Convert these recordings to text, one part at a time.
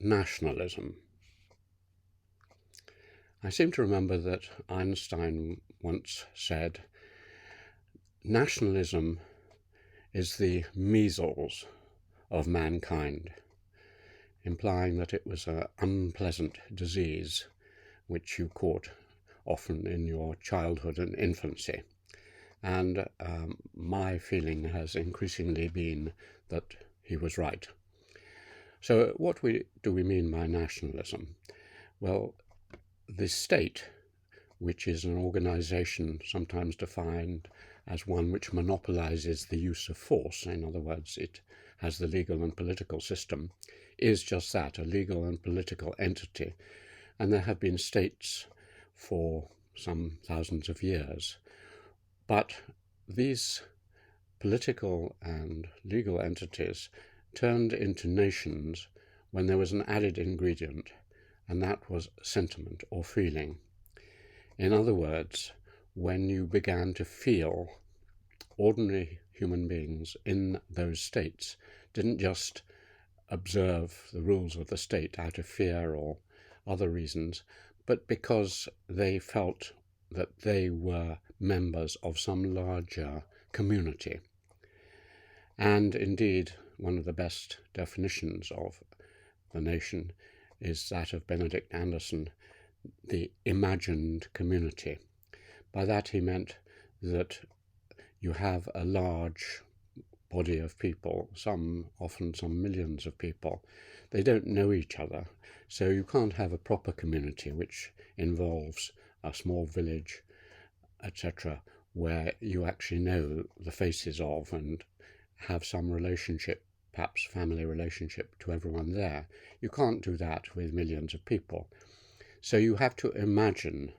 nationalism. I seem to remember that Einstein once said, nationalism is the measles of mankind, implying that it was an unpleasant disease which you caught often in your childhood and infancy. And my feeling has increasingly been that he was right. So what do we mean by nationalism? Well, the state, which is an organization sometimes defined as one which monopolizes the use of force, in other words, it has the legal and political system, is just that, a legal and political entity. And there have been states for some thousands of years. But these political and legal entities turned into nations when there was an added ingredient, and that was sentiment or feeling. In other words, when you began to feel, ordinary human beings in those states didn't just observe the rules of the state out of fear or other reasons, but because they felt that they were members of some larger community. And indeed, one of the best definitions of the nation is that of Benedict Anderson, the imagined community. By that he meant that you have a large body of people, often some millions of people. They don't know each other, so you can't have a proper community which involves a small village, etc., where you actually know the faces of and have some relationship, perhaps family relationship, to everyone there. You can't do that with millions of people. So you have to imagine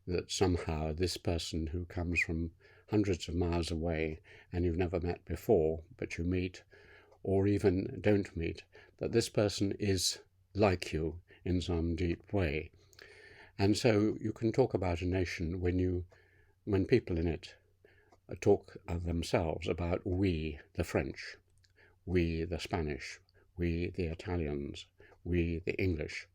that somehow this person who comes from hundreds of miles away and you've never met before, but you meet, or even don't meet, that this person is like you in some deep way. And so you can talk about a nation when people in it talk of themselves about we, the French, we, the Spanish, we, the Italians, we, the English.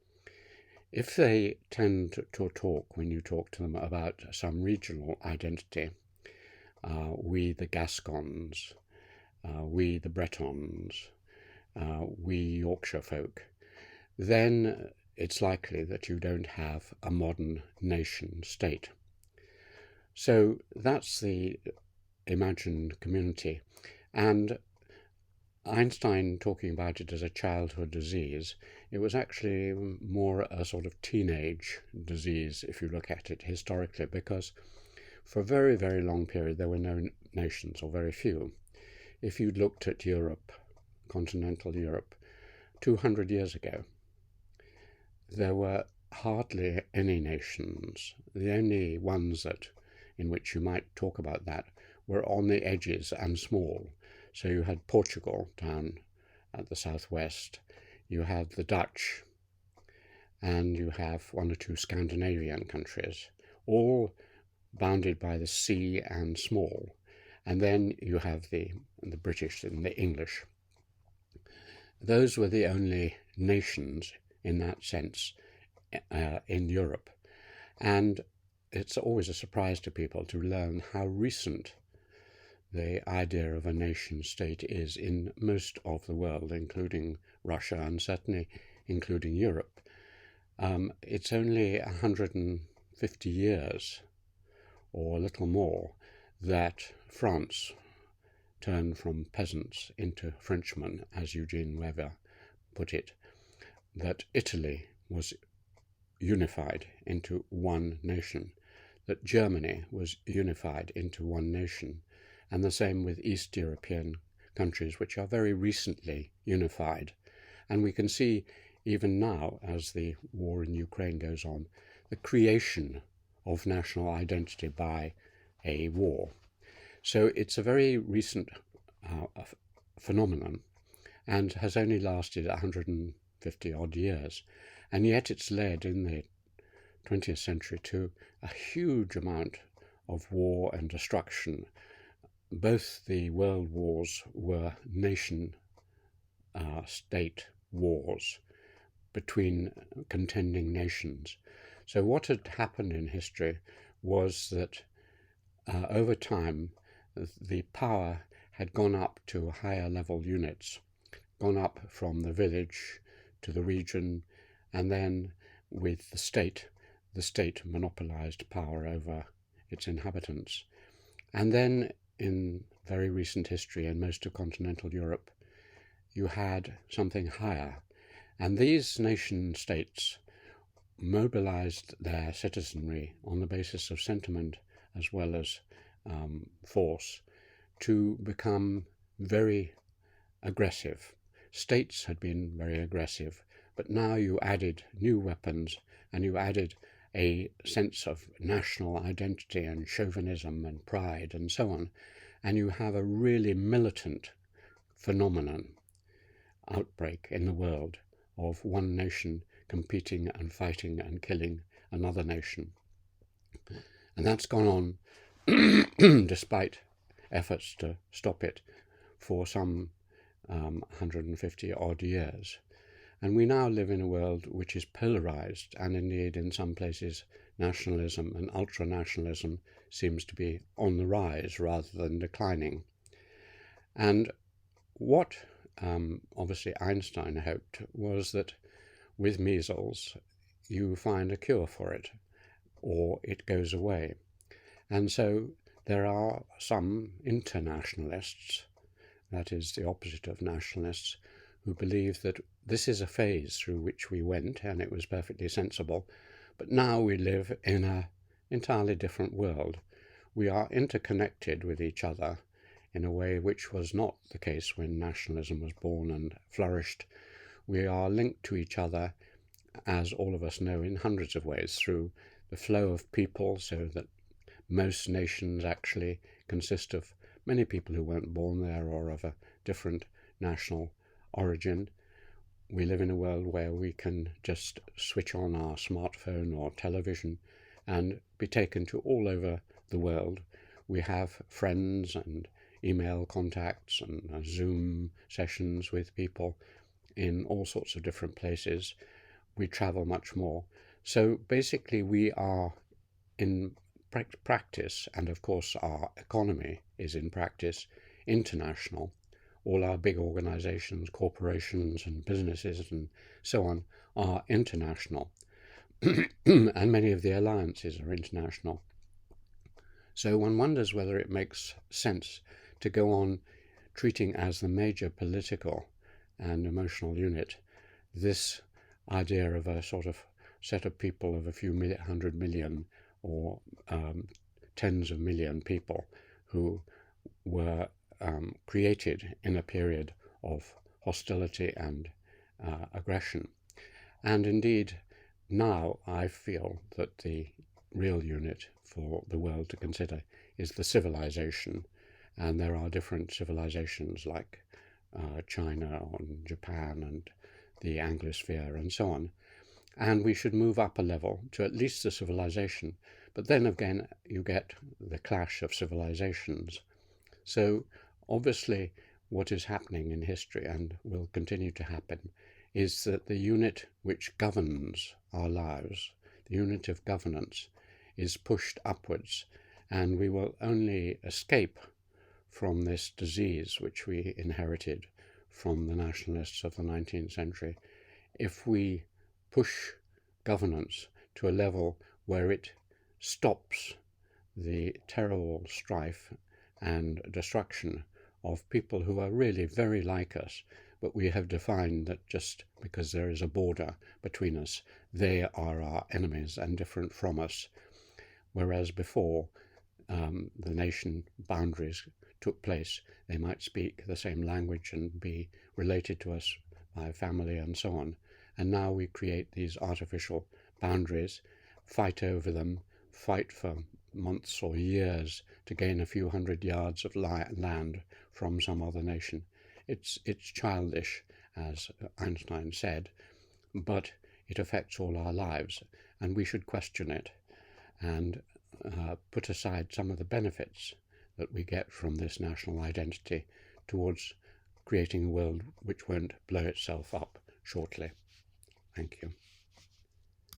If they tend to talk, when you talk to them about some regional identity, we, the Gascons, we, the Bretons, we, Yorkshire folk, then it's likely that you don't have a modern nation state. So that's the imagined community. And Einstein talking about it as a childhood disease, it was actually more a sort of teenage disease if you look at it historically, because for a very, very long period there were no nations, or very few. If you looked at Europe, continental Europe, 200 years ago, there were hardly any nations. The only ones in which you might talk about that were on the edges and small. So you had Portugal down at the southwest, you had the Dutch, and you have one or two Scandinavian countries, all bounded by the sea and small. And then you have the British and the English. Those were the only nations in that sense in Europe. And it's always a surprise to people to learn how recent the idea of a nation state is in most of the world, including Russia and certainly including Europe. It's only 150 years or a little more that France turned from peasants into Frenchmen, as Eugene Weber put it, that Italy was unified into one nation, that Germany was unified into one nation, and the same with East European countries, which are very recently unified. And we can see even now, as the war in Ukraine goes on, the creation of national identity by a war. So it's a very recent phenomenon and has only lasted 150 odd years. And yet it's led in the 20th century to a huge amount of war and destruction. Both the world wars were nation-state wars, between contending nations. So what had happened in history was that over time the power had gone up to higher level units, gone up from the village to the region, and then with the state monopolized power over its inhabitants. And then in very recent history, in most of continental Europe, you had something higher. And these nation states mobilized their citizenry on the basis of sentiment as well as force to become very aggressive. States had been very aggressive, but now you added new weapons and you added a sense of national identity and chauvinism and pride and so on, and you have a really militant phenomenon, outbreak in the world of one nation competing and fighting and killing another nation. And that's gone on despite efforts to stop it for some 150 odd years. And we now live in a world which is polarized, and indeed in some places nationalism and ultranationalism seems to be on the rise rather than declining. And what obviously Einstein hoped was that with measles you find a cure for it, or it goes away. And so there are some internationalists, that is the opposite of nationalists, who believe that this is a phase through which we went and it was perfectly sensible, but now we live in an entirely different world. We are interconnected with each other in a way which was not the case when nationalism was born and flourished. We are linked to each other, as all of us know, in hundreds of ways, through the flow of people, so that most nations actually consist of many people who weren't born there or of a different national origin. We live in a world where we can just switch on our smartphone or television and be taken to all over the world. We have friends and email contacts and Zoom sessions with people in all sorts of different places. We travel much more. So basically we are in practice, and of course our economy is in practice, international. All our big organizations, corporations and businesses and so on are international. And many of the alliances are international. So one wonders whether it makes sense to go on treating as the major political and emotional unit this idea of a sort of set of people of a few 100 million or tens of million people who were created in a period of hostility and aggression. And indeed, now I feel that the real unit for the world to consider is the civilization. And there are different civilizations like China and Japan and the Anglosphere and so on. And we should move up a level to at least the civilization. But then again, you get the clash of civilizations. So obviously what is happening in history, and will continue to happen, is that the unit which governs our lives, the unit of governance, is pushed upwards, and we will only escape from this disease which we inherited from the nationalists of the 19th century if we push governance to a level where it stops the terrible strife and destruction of people who are really very like us, but we have defined that just because there is a border between us, they are our enemies and different from us. Whereas before the nation boundaries took place, they might speak the same language and be related to us by family and so on. And now we create these artificial boundaries, fight over them, fight for months or years to gain a few hundred yards of land from some other nation. It's childish, as Einstein said, but it affects all our lives, and we should question it and put aside some of the benefits that we get from this national identity towards creating a world which won't blow itself up shortly. Thank you.